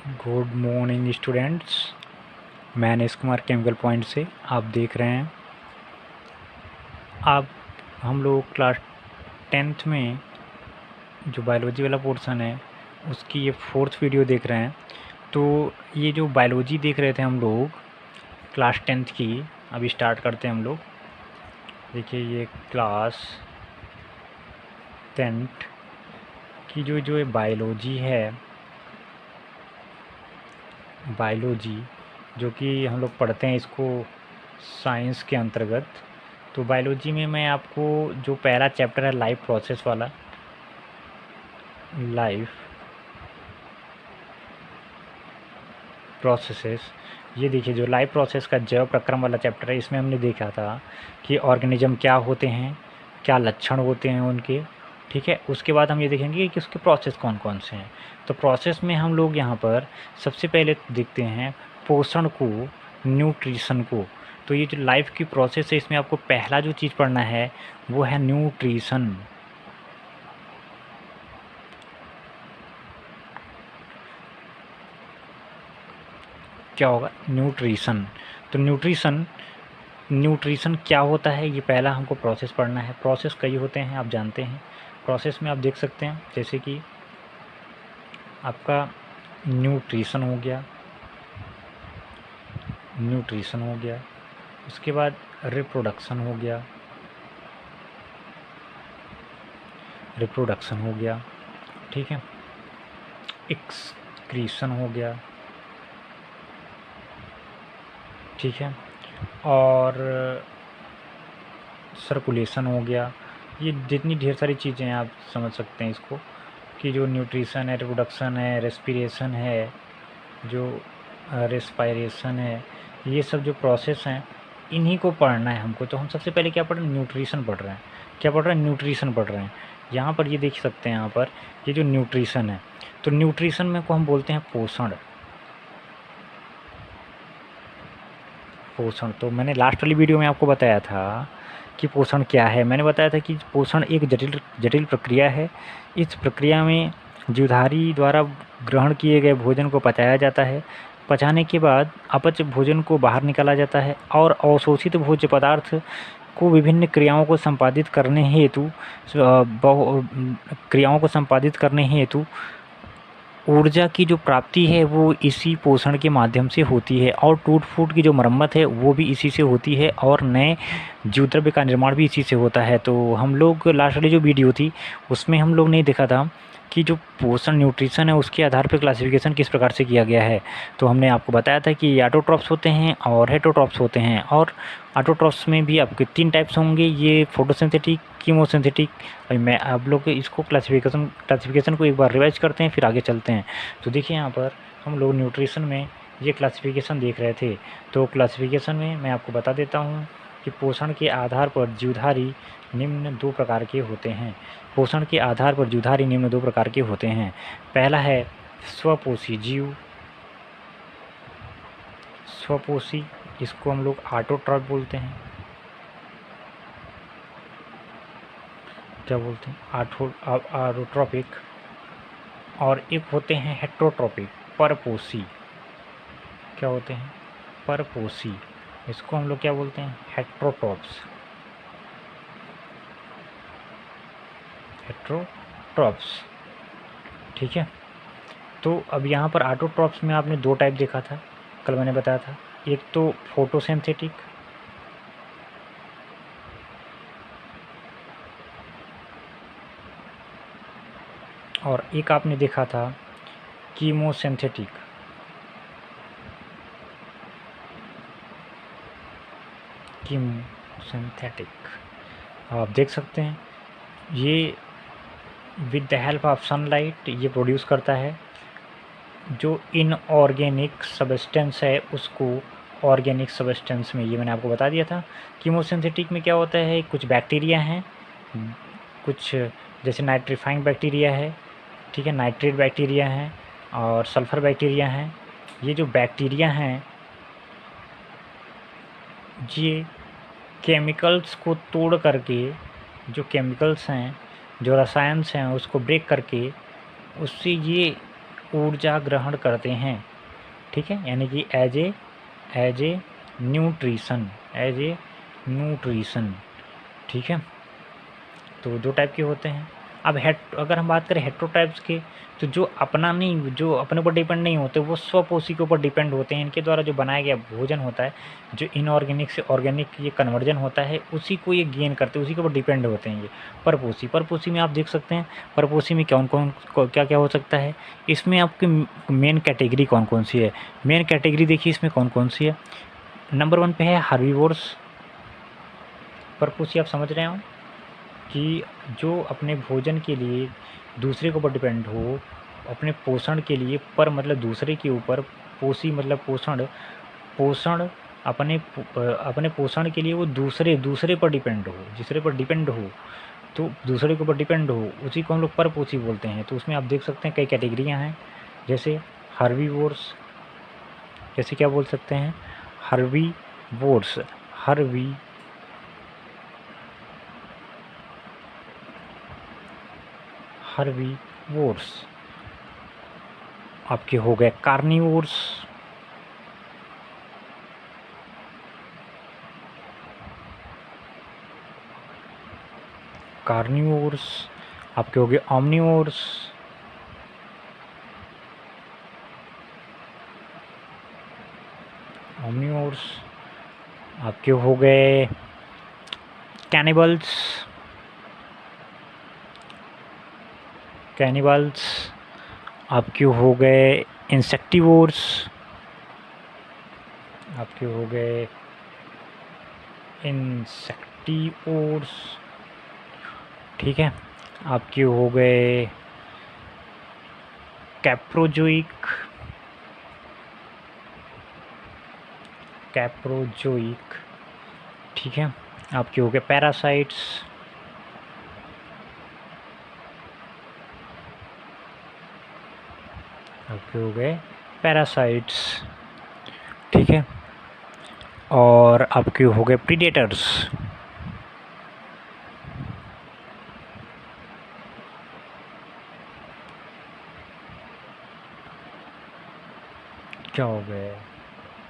Good morning students. मैं Anish Kumar chemical point से आप देख रहे हैं। आप हम लोग क्लास 10th में जो बायोलॉजी वाला पोर्शन है उसकी ये 4th वीडियो देख रहे हैं। तो ये जो बायोलॉजी देख रहे थे हम लोग क्लास 10th की, अभी स्टार्ट करते हैं हम लोग। देखिए ये क्लास 10th की जो बायोलॉजी है, बायोलॉजी जो कि हम लोग पढ़ते हैं इसको साइंस के अंतर्गत। तो बायोलॉजी में मैं आपको जो पहला चैप्टर है लाइफ प्रोसेस वाला, लाइफ प्रोसेसेस, ये देखिए जो लाइफ प्रोसेस का जैव प्रक्रम वाला चैप्टर है, इसमें हमने देखा था कि ऑर्गेनिज्म क्या होते हैं, क्या लक्षण होते हैं उनके। ठीक है, उसके बाद हम ये देखेंगे कि उसके प्रोसेस कौन कौन से हैं। तो प्रोसेस में हम लोग यहाँ पर सबसे पहले देखते हैं पोषण को, न्यूट्रिशन को। तो ये जो लाइफ की प्रोसेस है इसमें आपको पहला जो चीज़ पढ़ना है वो है न्यूट्रिशन। क्या होगा? न्यूट्रिशन। तो न्यूट्रिशन क्या होता है, ये पहला हमको प्रोसेस पढ़ना है। प्रोसेस कई होते हैं, आप जानते हैं। प्रोसेस में आप देख सकते हैं जैसे कि आपका न्यूट्रिशन हो गया, न्यूट्रिशन हो गया, उसके बाद रिप्रोडक्शन हो गया, रिप्रोडक्शन हो गया, ठीक है, एक्सक्रीशन हो गया, ठीक है, और सर्कुलेशन हो गया। ये जितनी ढेर सारी चीज़ें हैं आप समझ सकते हैं इसको, कि जो न्यूट्रिशन है, रिप्रोडक्शन है, रेस्पिरेशन है, जो रेस्पायरेशन है, ये सब जो प्रोसेस हैं इन्हीं को पढ़ना है हमको। तो हम सबसे पहले क्या पढ़ रहे हैं? न्यूट्रिशन पढ़ रहे हैं। क्या पढ़ रहे हैं? न्यूट्रिशन पढ़ रहे हैं। यहाँ पर ये देख सकते हैं, यहाँ पर ये जो न्यूट्रिशन है, तो न्यूट्रिशन में को हम बोलते हैं पोषण। पोषण तो मैंने लास्ट वाली वीडियो में आपको बताया था कि पोषण क्या है। मैंने बताया था कि पोषण एक जटिल प्रक्रिया है। इस प्रक्रिया में जीवधारी द्वारा ग्रहण किए गए भोजन को पचाया जाता है। पचाने के बाद अपच भोजन को बाहर निकाला जाता है और अवशोषित भोज्य पदार्थ को विभिन्न क्रियाओं को संपादित करने हेतु ऊर्जा की जो प्राप्ति है वो इसी पोषण के माध्यम से होती है, और टूट फूट की जो मरम्मत है वो भी इसी से होती है, और नए जीव द्रव्य का निर्माण भी इसी से होता है। तो हम लोग लास्ट वाली जो वीडियो थी उसमें हम लोग ने देखा था कि जो पोषण न्यूट्रिशन है उसके आधार पर क्लासिफिकेशन किस प्रकार से किया गया है। तो हमने आपको बताया था कि ऑटोट्रॉप्स होते हैं और हेटरोट्रॉप्स होते हैं, और ऑटोट्रॉप्स में भी आपके 3 टाइप्स होंगे, ये फोटोसिंथेटिक, कीमोसिंथेटिक। मैं आप लोग इसको क्लासिफिकेशन को एक बार रिवाइज करते हैं, फिर आगे चलते हैं। तो देखिए यहाँ पर हम लोग न्यूट्रिशन में ये क्लासिफिकेशन देख रहे थे। तो क्लासिफिकेशन में मैं आपको बता देता हूँ कि पोषण के आधार पर जीवधारी निम्न 2 प्रकार के होते हैं। पोषण के आधार पर जीवधारी निम्न 2 प्रकार के होते हैं। पहला है स्वपोषी जीव, स्वपोषी, इसको हम लोग ऑटोट्रॉफ बोलते हैं। क्या बोलते हैं? ऑटोट्रॉपिक। और एक होते हैं हेट्रोट्रॉपिक, परपोषी। क्या होते हैं? परपोषी। इसको हम लोग क्या बोलते हैं? हेट्रोट्रॉप्स, हेट्रोट्रॉप्स, ठीक है। तो अब यहाँ पर ऑटोट्रॉप्स में आपने 2 टाइप देखा था, कल मैंने बताया था। एक तो फोटोसिंथेटिक, और एक आपने देखा था कीमोसिंथेटिक। कीमोसिंथेटिक आप देख सकते हैं, ये with the help of sunlight ये प्रोड्यूस करता है। जो इनऑर्गेनिक सब्सटेंस है उसको ऑर्गेनिक सब्सटेंस में, ये मैंने आपको बता दिया था। कीमोसिंथेटिक में क्या होता है? कुछ बैक्टीरिया हैं, कुछ जैसे नाइट्रीफाइंग बैक्टीरिया है, ठीक है, नाइट्रेट बैक्टीरिया हैं और सल्फ़र बैक्टीरिया हैं। ये जो बैक्टीरिया हैं ये केमिकल्स को तोड़ करके, जो केमिकल्स हैं, जो रसायन हैं, उसको ब्रेक करके उससे ये ऊर्जा ग्रहण करते हैं, ठीक है, यानी कि एज ए न्यूट्रिशन, ठीक है। तो दो टाइप के होते हैं। अब अगर हम बात करें हेट्रोटाइप्स की, तो जो अपने ऊपर डिपेंड नहीं होते, वो स्वपोषी के ऊपर डिपेंड होते हैं। इनके द्वारा जो बनाया गया भोजन होता है, जो इनऑर्गेनिक से ऑर्गेनिक ये कन्वर्जन होता है, उसी को ये गेन करते हैं, उसी के ऊपर डिपेंड होते हैं ये परपोषी में आप देख सकते हैं परपोषी में कौन कौन क्या क्या हो सकता है। इसमें आपकी मेन कैटेगरी कौन कौन सी है, मेन कैटेगरी देखिए इसमें कौन कौन सी है। नंबर 1 पे है हर्बीवोर्स परपोषी। आप समझ रहे हो कि जो अपने भोजन के लिए दूसरे के ऊपर डिपेंड हो, अपने पोषण के लिए, पर मतलब दूसरे के ऊपर, पोषी मतलब पोषण अपने पोषण के लिए वो दूसरे पर डिपेंड हो, तो दूसरे के ऊपर डिपेंड हो, उसी को हम लोग परपोषी बोलते हैं। तो उसमें आप देख सकते हैं कई कैटेगरियाँ हैं, जैसे हर्बीवोर्स, जैसे क्या बोल सकते हैं, हर्बीवोर्स आपके हो गए कार्निवोर्स, आपके हो गए ऑमनिवोर्स, आपके हो गए कैनिबल्स, आपके हो गए इंसेक्टिवोर्स, ठीक है। आपके हो गए कैप्रोजोइक, ठीक है। आपके हो गए पैरासाइट्स, ठीक है। और आपके हो गए प्रीडेटर्स, क्या हो गए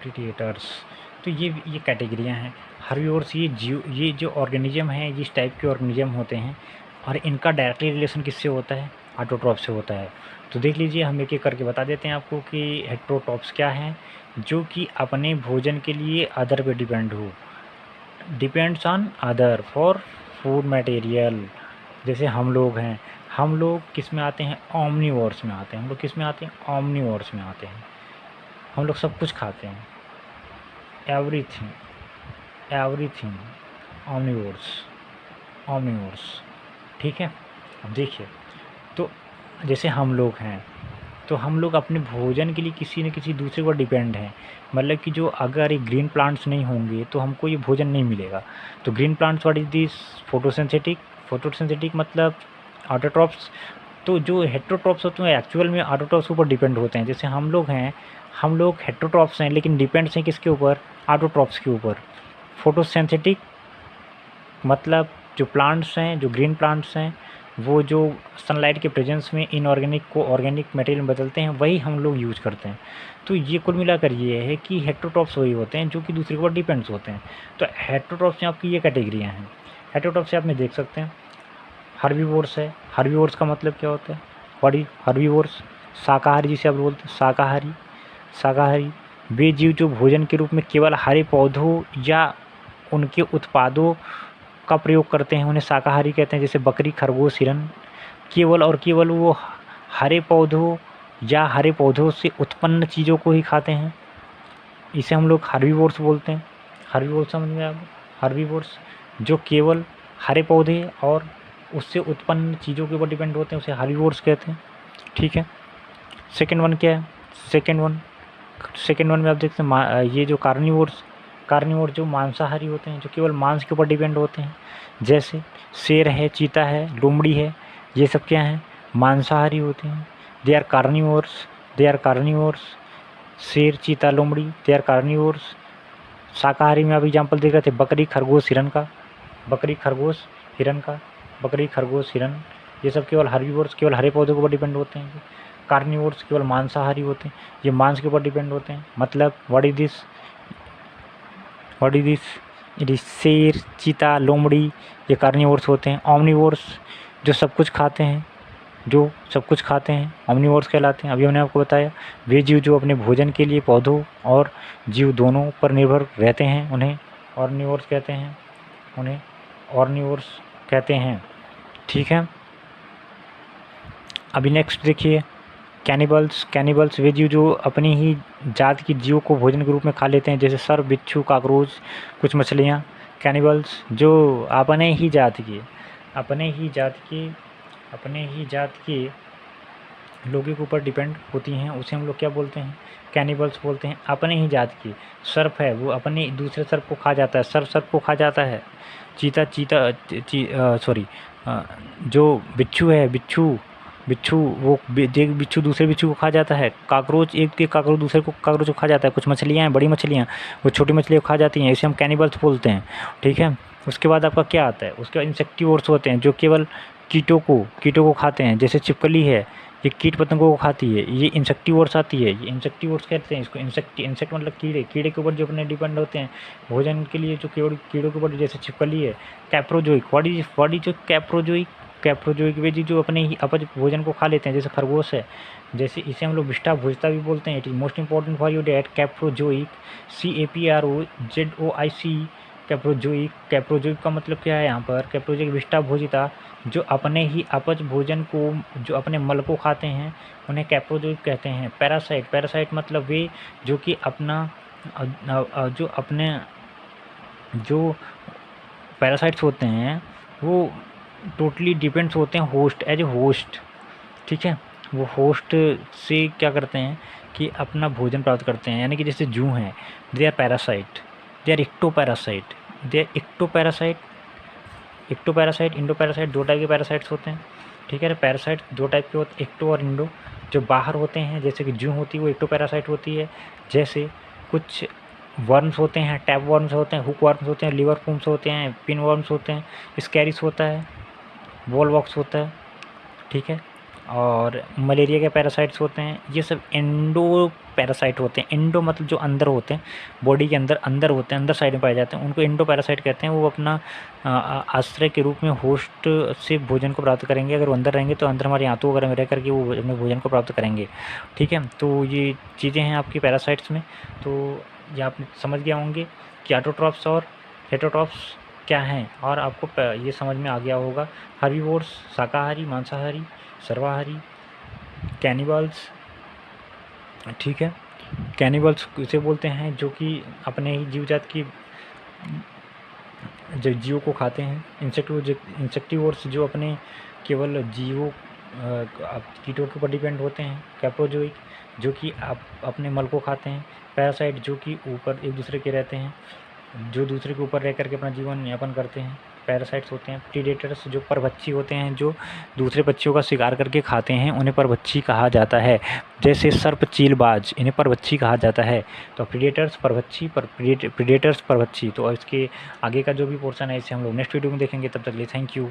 प्रीडेटर्स। तो ये कैटेगरियाँ हैं। हर्बीवोर्स ये जो ऑर्गेनिज्म हैं, जिस टाइप के ऑर्गेनिज्म होते हैं, और इनका डायरेक्टली रिलेशन किससे होता है, ऑटोट्रॉफ से होता है। तो देख लीजिए, हम एक एक करके बता देते हैं आपको कि हेट्रोट्रॉप्स क्या हैं, जो कि अपने भोजन के लिए अदर पे डिपेंड हो, depends on other for food material. जैसे हम लोग हैं, हम लोग किस में आते हैं, ऑमनीवोर्स में आते हैं। हम लोग सब कुछ खाते हैं, एवरीथिंग ऑमनीवोर्स, ठीक है। अब देखिए, तो जैसे हम लोग हैं, तो हम लोग अपने भोजन के लिए किसी न किसी दूसरे पर डिपेंड हैं। मतलब कि जो अगर ये ग्रीन प्लांट्स नहीं होंगे तो हमको ये भोजन नहीं मिलेगा। तो green plants what is this, photosynthetic मतलब ऑटोट्रॉप्स। तो जो हेट्रोट्रॉप्स होते हैं एक्चुअल में ऑटोट्रॉप्स के ऊपर डिपेंड होते हैं। जैसे हम लोग हैं, हम लोग हेट्रोट्रॉप्स हैं, लेकिन डिपेंड्स हैं किसके ऊपर, ऑटोट्रॉप्स के ऊपर। फोटोसिंथेटिक मतलब जो प्लांट्स हैं, जो ग्रीन प्लांट्स हैं, वो जो सनलाइट के प्रेजेंस में इनऑर्गेनिक को ऑर्गेनिक मटेरियल में बदलते हैं, वही हम लोग यूज़ करते हैं। तो ये कुल मिलाकर ये है कि हेट्रोट्रॉप्स वही होते हैं जो कि दूसरे के ऊपर डिपेंड्स होते हैं। तो हेट्रोट्रॉप्स में आपकी ये कैटेगरियाँ हैं। हेट्रोट्रॉप्स से आप में देख सकते हैं हर्बीवोर्स है। हर्बीवोर्स का मतलब क्या होता है, बड़ी हर्बीवोर्स शाकाहारी, जिसे आप बोलते हैं शाकाहारी वे जीव जो भोजन के रूप में केवल हरे पौधों या उनके उत्पादों का प्रयोग करते हैं, उन्हें शाकाहारी कहते हैं। जैसे बकरी, खरगोश, हिरन केवल वो हरे पौधों या हरे पौधों से उत्पन्न चीज़ों को ही खाते हैं, इसे हम लोग हर्बीवोर्स बोलते हैं। हर्बीवोर्स समझ में आप, हर्बीवोर्स जो केवल हरे पौधे और उससे उत्पन्न चीज़ों के ऊपर डिपेंड होते हैं, उसे हर्बीवोर्स कहते हैं, ठीक है। सेकेंड वन क्या है, सेकेंड वन में आप देखते हैं ये जो कार्निवोर जो मांसाहारी होते हैं, जो केवल मांस के ऊपर डिपेंड होते हैं। जैसे शेर है, चीता है, लोमड़ी है, ये सब क्या हैं, मांसाहारी होते हैं। They are carnivores. शेर, चीता, लोमड़ी, दे आर कार्निवोर्स। शाकाहारी में आप एग्जाम्पल देख रहे थे बकरी, खरगोश, हिरन, ये सब केवल हर्बीवोर्स, केवल हरे पौधों के ऊपर डिपेंड होते हैं। कार्निवोर्स केवल मांसाहारी होते हैं, ये मांस के ऊपर डिपेंड होते हैं। मतलब what is this, it is शेर, चीता, लोमड़ी, ये कार्निवोर्स होते हैं। ओमनिवोर्स जो सब कुछ खाते हैं, जो सब कुछ खाते हैं ओमनिवोर्स कहलाते हैं। अभी हमने आपको बताया वे जीव जो अपने भोजन के लिए पौधों और जीव दोनों पर निर्भर रहते हैं उन्हें ऑर्निवोर्स कहते हैं, उन्हें ऑर्निवोर्स कहते हैं। ठीक है, अभी नेक्स्ट देखिए कैनिबल्स वे जीव जो अपनी ही जात की जीवों को भोजन के रूप में खा लेते हैं, जैसे सर्प, बिच्छू, काकरोच, कुछ मछलियाँ। कैनिबल्स जो अपने ही जात के लोगों के ऊपर डिपेंड होती हैं, उसे हम लोग क्या बोलते हैं, कैनिबल्स बोलते हैं। अपने ही जात की सर्प है वो अपने दूसरे सर्प को खा जाता है, सर्प को खा जाता है। जो बिच्छू है, बिच्छू वो एक बिच्छू दूसरे बिच्छू को खा जाता है। काकरोच काकरोच दूसरे को काकरोच को खा जाता है। कुछ मछलियाँ हैं, बड़ी मछलियाँ, वो छोटी मछलियों को खा जाती हैं, इसे हम कैनिबल्स बोलते हैं। ठीक है, उसके बाद आपका क्या आता है, उसके बाद इंसेक्टिवोर्स होते हैं जो केवल कीटों को खाते हैं, जैसे छिपकली है, ये कीट पतंगों को खाती है, ये इंसेक्टिवोर्स आती है, ये इंसेक्टिवोर्स कहते हैं इसको। इंसेक्ट मतलब कीड़े के ऊपर जो अपने डिपेंड होते हैं भोजन के लिए, जो कीड़ों के ऊपर, जैसे छिपकली है। कैप्रोजोइक, व्हाट इज जो कैप्रोजोइक वे जो अपने ही अपज भोजन को खा लेते हैं, जैसे खरगोश है, जैसे इसे हम लोग विष्ठा भोजता भी बोलते हैं। It is most important for your diet, caprozoic, CAPROZOIC, caprozoic का मतलब क्या है यहाँ पर, कैप्रोजोइक विष्ठा भोजिता, जो अपने ही अपच भोजन को, जो अपने मल को खाते हैं, उन्हें कैप्रोजोइक कहते हैं। पैरासाइट मतलब वे जो कि जो पैरासाइट्स होते हैं वो टोटली डिपेंड्स होते हैं होस्ट, एज ए होस्ट। ठीक है, वो होस्ट से क्या करते हैं कि अपना भोजन प्राप्त करते हैं, यानी कि जैसे जूं हैं, they are parasite, they are ectoparasite, ectoparasite, endoparasite, दो टाइप के पैरासाइट्स होते हैं। ठीक है, पैरासाइट दो टाइप के होते हैं, एक्टो और इंडो। जो बाहर होते हैं, जैसे कि जूं होती है वो एक्टोपैरासाइट होती है। जैसे कुछ वर्म्स होते हैं, टैप वर्म्स होते हैं, हुक वर्म्स होते हैं, लिवर वर्म्स होते हैं, पिन वर्म्स होते हैं, स्कैरिस होता है, वॉलवॉक्स होता है। ठीक है, और मलेरिया के पैरासाइट्स होते हैं, ये सब एंडो पैरासाइट होते हैं। एंडो मतलब जो अंदर होते हैं, बॉडी के अंदर होते हैं, अंदर साइड में पाए जाते हैं, उनको एंडो पैरासाइट कहते हैं। वो अपना आश्रय के रूप में होस्ट से भोजन को प्राप्त करेंगे। अगर वो अंदर रहेंगे तो अंदर हमारे हाथों वगैरह में रह करके वो अपने भोजन को प्राप्त करेंगे। ठीक है, तो ये चीज़ें हैं आपकी पैरासाइट्स में। तो ये आप समझ गए होंगे कि ऑटोट्रॉफ्स और हेटरोट्रॉफ्स क्या हैं, और आपको ये समझ में आ गया होगा। हर्बीवोर्स शाकाहारी, मांसाहारी, सर्वाहारी, कैनिबल्स। ठीक है, कैनिबल्स इसे बोलते हैं जो कि अपने ही जीवजात की जीवों को खाते हैं। इंसेक्टिवोर्स जो अपने केवल जीवों कीटों के ऊपर डिपेंड होते हैं। कैप्रोजोइक जो कि आप अपने मल को खाते हैं। पैरासाइट जो कि ऊपर एक दूसरे के रहते हैं, जो दूसरे के ऊपर रह करके अपना जीवन यापन करते हैं, पैरासाइट्स होते हैं। प्रीडेटर्स जो परभक्षी होते हैं, जो दूसरे पक्षियों का शिकार करके खाते हैं, उन्हें परभक्षी कहा जाता है। जैसे सर्प, चीलबाज, इन्हें परभक्षी कहा जाता है। तो प्रीडेटर्स परभक्षी। तो इसके आगे का जो भी पोर्शन है इसे हम लोग नेक्स्ट वीडियो में देखेंगे। तब तक के लिए थैंक यू।